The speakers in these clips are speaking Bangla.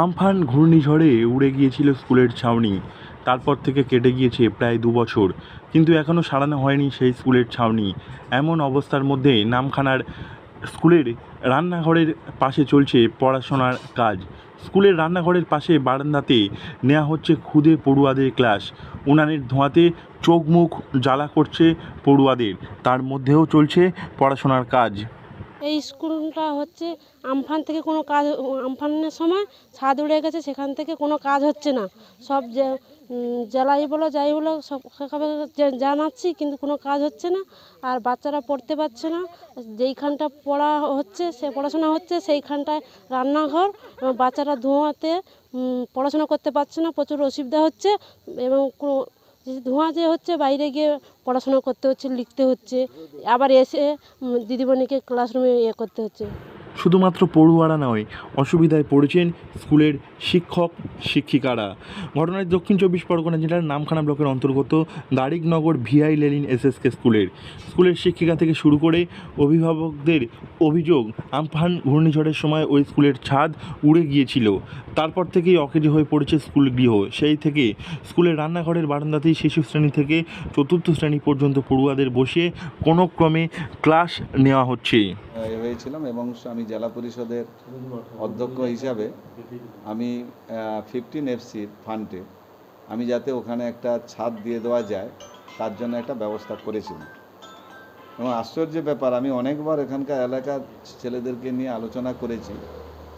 আমফান ঘূর্ণিঝড়ে উড়ে গিয়েছিল স্কুলের ছাউনি। তারপর থেকে কেটে গিয়েছে প্রায় ২ বছর, কিন্তু এখনও সারানো হয়নি সেই স্কুলের ছাউনি। এমন অবস্থার মধ্যে নামখানার স্কুলের রান্নাঘরের পাশে চলছে পড়াশোনার কাজ। স্কুলের রান্নাঘরের পাশে বারান্দাতে নেওয়া হচ্ছে খুদে পড়ুয়াদের ক্লাস। উনানের ধোঁয়াতে চোখ মুখ জ্বালা করছে পড়ুয়াদের, তার মধ্যেও চলছে পড়াশোনার কাজ। এই স্কুলটা হচ্ছে আমফান থেকে কোনো কাজ, আমফানের সময় ছাদ উড়ে গেছে, সেখান থেকে কোনো কাজ হচ্ছে না। সব জেলাই বলো যাই বলো সব জানাচ্ছি, কিন্তু কোনো কাজ হচ্ছে না। আর বাচ্চারা পড়তে পারছে না। যেইখানটা পড়া হচ্ছে, সে পড়াশোনা হচ্ছে, সেইখানটায় রান্নাঘর। বাচ্চারা ধোঁয়াতে পড়াশোনা করতে পারছে না, প্রচুর অসুবিধা হচ্ছে। এবং ধোঁয়া যে হচ্ছে, বাইরে গিয়ে পড়াশোনা করতে হচ্ছে, লিখতে হচ্ছে, আবার এসে দিদিমণিকে ক্লাসরুমে করতে হচ্ছে। শুধুমাত্র পড়ুয়ারা নয়, অসুবিধায় পড়েছেন স্কুলের শিক্ষক শিক্ষিকারা। ঘটনায় দক্ষিণ ২৪ পরগনা জেলার নামখানা ব্লকের অন্তর্গত দারিকনগর ভিআই লেনিন এসএসকে স্কুলের শিক্ষিকা থেকে শুরু করে অভিভাবকদের অভিযোগ, আমফান ঘূর্ণিঝড়ের সময় ওই স্কুলের ছাদ উড়ে গিয়েছিল। তারপর থেকেই অকেজো হয়ে পড়েছে স্কুল গৃহ। সেই থেকে স্কুলের রান্নাঘরের বারান্দাতেই শিশু শ্রেণী থেকে চতুর্থ শ্রেণী পর্যন্ত পড়ুয়াদের বসিয়ে কোনো ক্রমে ক্লাস নেওয়া হচ্ছে। হয়েছিলাম এবং আমি জেলা পরিষদের অধ্যক্ষ হিসাবে আমি 15FC ফান্ডে আমি যাতে ওখানে একটা ছাদ দিয়ে দেওয়া যায় তার জন্য একটা ব্যবস্থা করেছিলাম। এবং আশ্চর্যের ব্যাপার, আমি অনেকবার এখানকার এলাকার ছেলেদেরকে নিয়ে আলোচনা করেছি,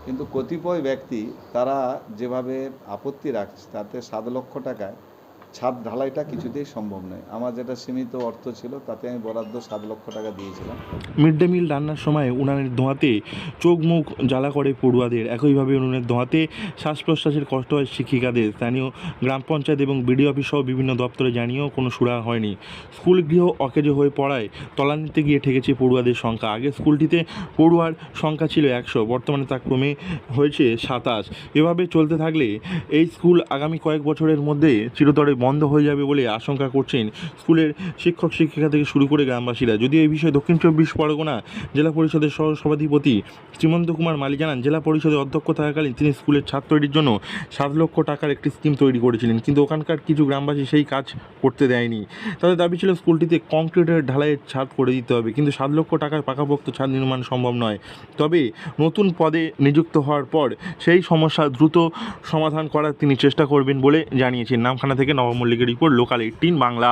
কিন্তু কতিপয় ব্যক্তি তারা যেভাবে আপত্তি রাখছে তাতে 7 লক্ষ টাকায় ছাদ ঢালাইটা কিছুতেই সম্ভব নয়। আমার যেটা সীমিত অর্থ ছিল তাতে আমি বরাদ্দ 7 লক্ষ টাকা দিয়েছিলাম। মিড ডে মিল রান্নার সময় উনানের ধোঁয়াতে চোখ মুখ জ্বালা করে পড়ুয়াদের, একইভাবে উনুনের ধোঁয়াতে শ্বাস প্রশ্বাসের কষ্ট হয় শিক্ষিকাদের। স্থানীয় গ্রাম পঞ্চায়েত এবং বিডিও অফিস সহ বিভিন্ন দপ্তরে জানিয়েও কোনো সুরাহা হয়নি। স্কুল গৃহ অকেজো হয়ে পড়ায় তলানিতে গিয়ে ঠেকেছে পড়ুয়াদের সংখ্যা। আগে স্কুলটিতে পড়ুয়ার সংখ্যা ছিল ১০০, বর্তমানে তা ক্রমে হয়েছে ২৭। এভাবে চলতে থাকলে এই স্কুল আগামী কয়েক বছরের মধ্যে চিরতরে বন্ধ হয়ে যাবে বলে আশঙ্কা করছেন স্কুলের শিক্ষক শিক্ষিকা থেকে শুরু করে গ্রামবাসীরা। যদিও এই বিষয়ে দক্ষিণ ২৪ পরগনা জেলা পরিষদের সহ সভাধিপতি শ্রীমন্ত কুমার মালি জানান, জেলা পরিষদের অধ্যক্ষ থাকাকালীন তিনি স্কুলের ছাদ তৈরির জন্য ৭ লক্ষ টাকার একটি স্কিম তৈরি করেছিলেন, কিন্তু ওখানকার কিছু গ্রামবাসী সেই কাজ করতে দেয়নি। তাদের দাবি ছিল স্কুলটিতে কংক্রিটের ঢালাইয়ের ছাদ করে দিতে হবে, কিন্তু ৭ লক্ষ টাকার পাকাপোক্ত ছাদ নির্মাণ সম্ভব নয়। তবে নতুন পদে নিযুক্ত হওয়ার পর সেই সমস্যা দ্রুত সমাধান করার তিনি চেষ্টা করবেন বলে জানিয়েছেন। নামখানা থেকে নব মল্লিকের রিপোর্ট, লোকাল 18 বাংলা।